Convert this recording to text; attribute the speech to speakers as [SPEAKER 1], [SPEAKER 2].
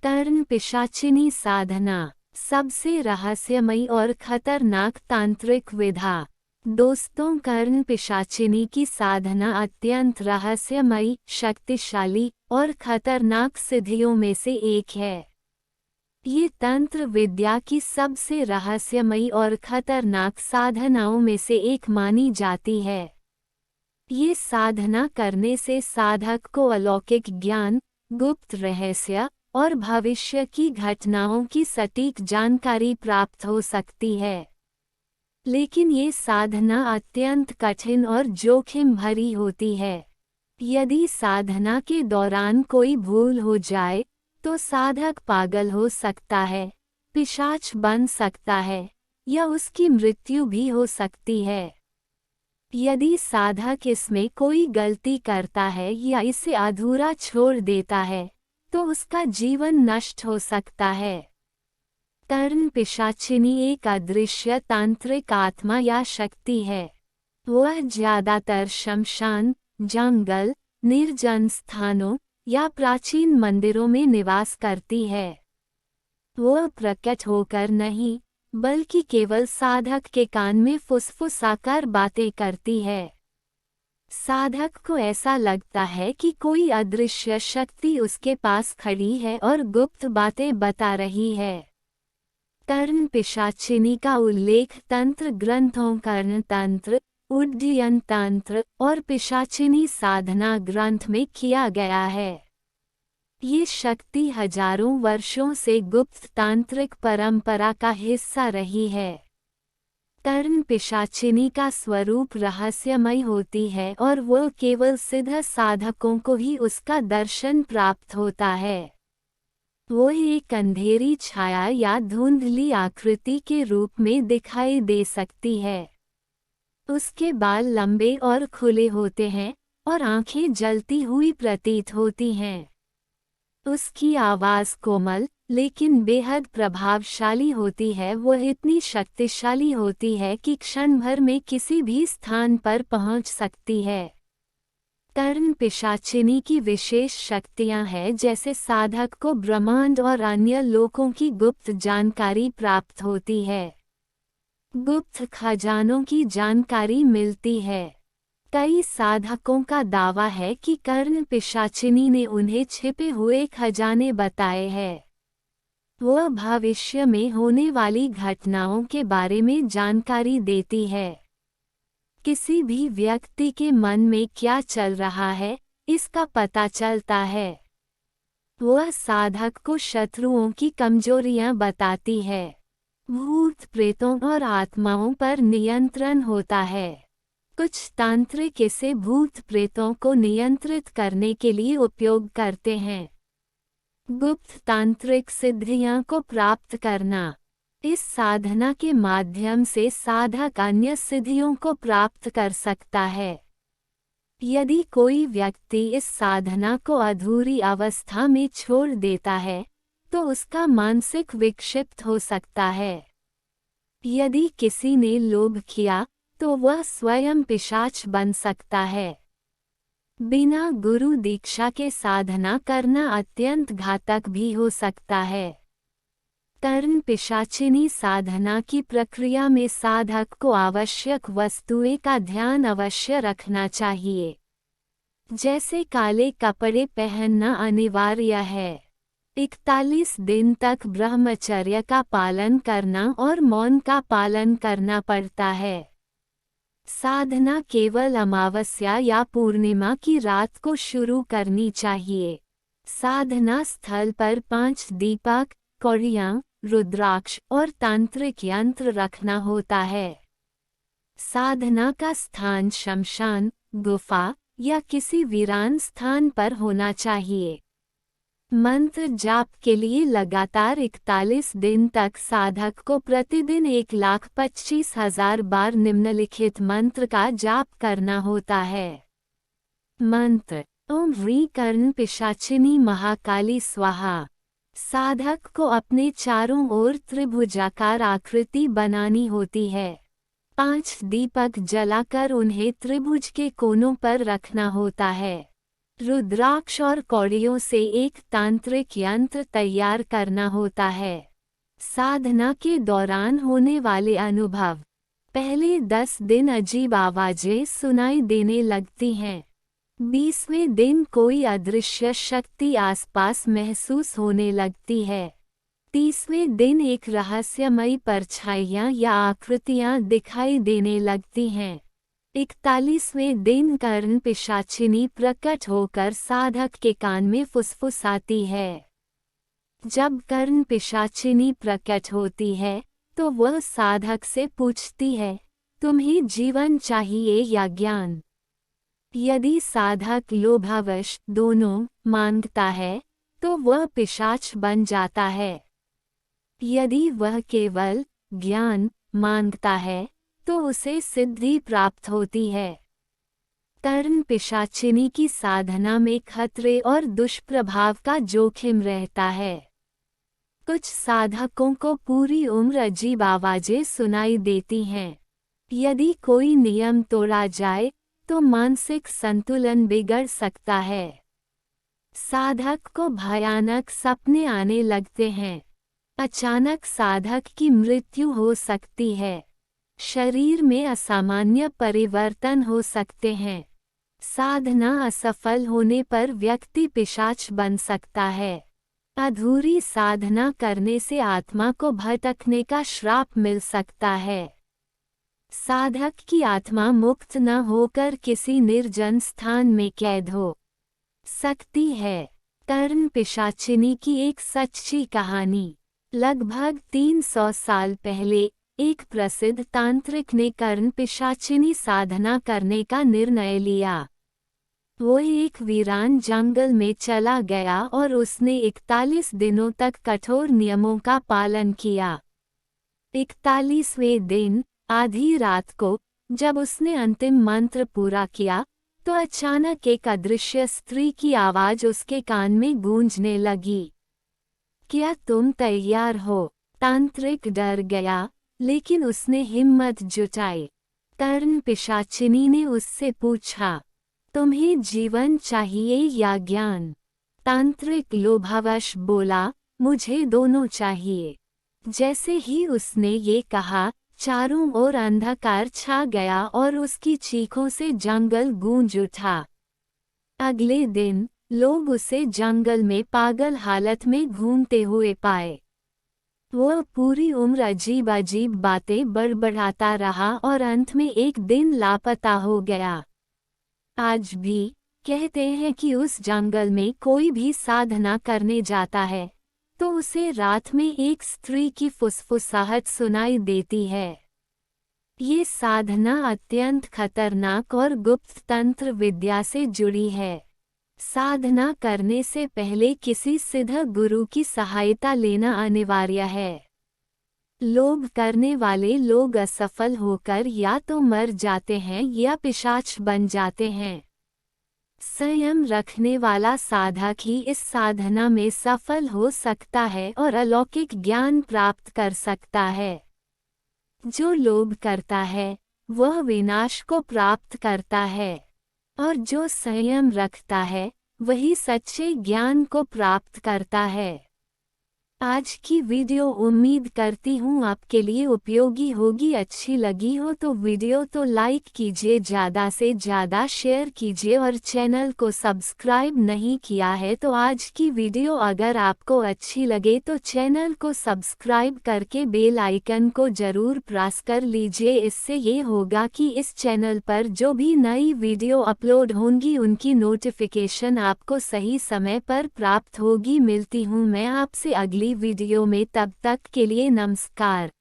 [SPEAKER 1] कर्ण पिशाचिनी साधना सबसे रहस्यमयी और खतरनाक तांत्रिक विधा। दोस्तों, कर्ण पिशाचिनी की साधना अत्यंत रहस्यमयी, शक्तिशाली और खतरनाक सिद्धियों में से एक है। ये तंत्र विद्या की सबसे रहस्यमयी और खतरनाक साधनाओं में से एक मानी जाती है। ये साधना करने से साधक को अलौकिक ज्ञान, गुप्त रहस्य और भविष्य की घटनाओं की सटीक जानकारी प्राप्त हो सकती है। लेकिन ये साधना अत्यंत कठिन और जोखिम भरी होती है। यदि साधना के दौरान कोई भूल हो जाए तो साधक पागल हो सकता है, पिशाच बन सकता है या उसकी मृत्यु भी हो सकती है। यदि साधक इसमें कोई गलती करता है या इसे अधूरा छोड़ देता है तो उसका जीवन नष्ट हो सकता है। कर्ण पिशाचिनी एक अदृश्य तांत्रिक आत्मा या शक्ति है। वह ज्यादातर शमशान, जंगल, निर्जन स्थानों या प्राचीन मंदिरों में निवास करती है। वह प्रकट होकर नहीं, बल्कि केवल साधक के कान में फुसफुसाकर बातें करती है। साधक को ऐसा लगता है कि कोई अदृश्य शक्ति उसके पास खड़ी है और गुप्त बातें बता रही है। कर्ण पिशाचिनी का उल्लेख तंत्र ग्रंथों कर्ण तंत्र, उड्डयन तंत्र और पिशाचिनी साधना ग्रंथ में किया गया है। ये शक्ति हजारों वर्षों से गुप्त तांत्रिक परंपरा का हिस्सा रही है। कर्ण पिशाचिनी का स्वरूप रहस्यमय होती है और वो केवल सिद्ध साधकों को ही उसका दर्शन प्राप्त होता है। वो एक अंधेरी छाया या धुंधली आकृति के रूप में दिखाई दे सकती है। उसके बाल लंबे और खुले होते हैं और आंखें जलती हुई प्रतीत होती हैं। उसकी आवाज़ कोमल लेकिन बेहद प्रभावशाली होती है। वह इतनी शक्तिशाली होती है कि क्षण भर में किसी भी स्थान पर पहुंच सकती है। कर्ण पिशाचिनी की विशेष शक्तियां हैं, जैसे साधक को ब्रह्मांड और अन्य लोकों की गुप्त जानकारी प्राप्त होती है। गुप्त खजानों की जानकारी मिलती है। कई साधकों का दावा है कि कर्ण पिशाचिनी ने उन्हें छिपे हुए खजाने बताए हैं। वह भविष्य में होने वाली घटनाओं के बारे में जानकारी देती है। किसी भी व्यक्ति के मन में क्या चल रहा है, इसका पता चलता है। वह साधक को शत्रुओं की कमजोरियां बताती है। भूत प्रेतों और आत्माओं पर नियंत्रण होता है। कुछ तांत्रिक इसे भूत प्रेतों को नियंत्रित करने के लिए उपयोग करते हैं। गुप्त तांत्रिक सिद्धियां को प्राप्त करना। इस साधना के माध्यम से साधक अन्य सिद्धियों को प्राप्त कर सकता है। यदि कोई व्यक्ति इस साधना को अधूरी अवस्था में छोड़ देता है तो उसका मानसिक विक्षिप्त हो सकता है। यदि किसी ने लोभ किया तो वह स्वयं पिशाच बन सकता है। बिना गुरु दीक्षा के साधना करना अत्यंत घातक भी हो सकता है। कर्ण पिशाचिनी साधना की प्रक्रिया में साधक को आवश्यक वस्तुएं का ध्यान अवश्य रखना चाहिए। जैसे काले कपड़े पहनना अनिवार्य है। 41 दिन तक ब्रह्मचर्य का पालन करना और मौन का पालन करना पड़ता है। साधना केवल अमावस्या या पूर्णिमा की रात को शुरू करनी चाहिए। साधना स्थल पर 5 दीपक, कौड़ियाँ, रुद्राक्ष और तांत्रिक यंत्र रखना होता है। साधना का स्थान शमशान, गुफा या किसी वीरान स्थान पर होना चाहिए। मंत्र जाप के लिए लगातार 41 दिन तक साधक को प्रतिदिन 1,25,000 बार निम्नलिखित मंत्र का जाप करना होता है। मंत्र: ओम ह्रीं कर्ण पिशाचिनी महाकाली स्वाहा। साधक को अपने चारों ओर त्रिभुजाकार आकृति बनानी होती है। 5 दीपक जलाकर उन्हें त्रिभुज के कोनों पर रखना होता है। रुद्राक्ष और कौड़ियों से एक तांत्रिक यंत्र तैयार करना होता है। साधना के दौरान होने वाले अनुभव। पहले 10 दिन अजीब आवाजें सुनाई देने लगती हैं। 20वें दिन कोई अदृश्य शक्ति आसपास महसूस होने लगती है। 30वें दिन एक रहस्यमयी परछाइयाँ या आकृतियाँ दिखाई देने लगती हैं। 41वें दिन कर्ण पिशाचिनी प्रकट होकर साधक के कान में फुसफुसाती है। जब कर्ण पिशाचिनी प्रकट होती है तो वह साधक से पूछती है, तुम्हें जीवन चाहिए या ज्ञान? यदि साधक लोभावश दोनों मांगता है तो वह पिशाच बन जाता है। यदि वह केवल ज्ञान मांगता है तो उसे सिद्धि प्राप्त होती है। कर्ण पिशाचिनी की साधना में खतरे और दुष्प्रभाव का जोखिम रहता है। कुछ साधकों को पूरी उम्र अजीब आवाजें सुनाई देती हैं। यदि कोई नियम तोड़ा जाए तो मानसिक संतुलन बिगड़ सकता है। साधक को भयानक सपने आने लगते हैं। अचानक साधक की मृत्यु हो सकती है। शरीर में असामान्य परिवर्तन हो सकते हैं। साधना असफल होने पर व्यक्ति पिशाच बन सकता है। अधूरी साधना करने से आत्मा को भटकने का श्राप मिल सकता है। साधक की आत्मा मुक्त न होकर किसी निर्जन स्थान में कैद हो सकती है। कर्ण पिशाचिनी की एक सच्ची कहानी। लगभग 300 साल पहले एक प्रसिद्ध तांत्रिक ने कर्ण पिशाचिनी साधना करने का निर्णय लिया। वो एक वीरान जंगल में चला गया और उसने 41 दिनों तक कठोर नियमों का पालन किया। 41वें दिन आधी रात को जब उसने अंतिम मंत्र पूरा किया तो अचानक एक अदृश्य स्त्री की आवाज उसके कान में गूंजने लगी। क्या तुम तैयार हो? तांत्रिक डर गया, लेकिन उसने हिम्मत जुटाई। कर्ण पिशाचिनी ने उससे पूछा, तुम्हें जीवन चाहिए या ज्ञान? तांत्रिक लोभावश बोला, मुझे दोनों चाहिए। जैसे ही उसने ये कहा, चारों ओर अंधकार छा गया और उसकी चीखों से जंगल गूंज उठा। अगले दिन लोग उसे जंगल में पागल हालत में घूमते हुए पाए। वह पूरी उम्र अजीब अजीब बातें बड़बड़ाता रहा और अंत में एक दिन लापता हो गया। आज भी कहते हैं कि उस जंगल में कोई भी साधना करने जाता है तो उसे रात में एक स्त्री की फुसफुसाहट सुनाई देती है। ये साधना अत्यंत खतरनाक और गुप्त तंत्र विद्या से जुड़ी है। साधना करने से पहले किसी सिद्ध गुरु की सहायता लेना अनिवार्य है। लोभ करने वाले लोग असफल होकर या तो मर जाते हैं या पिशाच बन जाते हैं। संयम रखने वाला साधक ही इस साधना में सफल हो सकता है और अलौकिक ज्ञान प्राप्त कर सकता है। जो लोभ करता है वह विनाश को प्राप्त करता है, और जो संयम रखता है वही सच्चे ज्ञान को प्राप्त करता है। आज की वीडियो उम्मीद करती हूँ आपके लिए उपयोगी होगी। अच्छी लगी हो तो वीडियो तो लाइक कीजिए, ज़्यादा से ज़्यादा शेयर कीजिए और चैनल को सब्सक्राइब नहीं किया है तो आज की वीडियो अगर आपको अच्छी लगे तो चैनल को सब्सक्राइब करके बेल आइकन को ज़रूर प्रेस कर लीजिए। इससे ये होगा कि इस चैनल पर जो भी नई वीडियो अपलोड होंगी उनकी नोटिफिकेशन आपको सही समय पर प्राप्त होगी। मिलती हूँ मैं आपसे अगली वीडियो में, तब तक के लिए नमस्कार।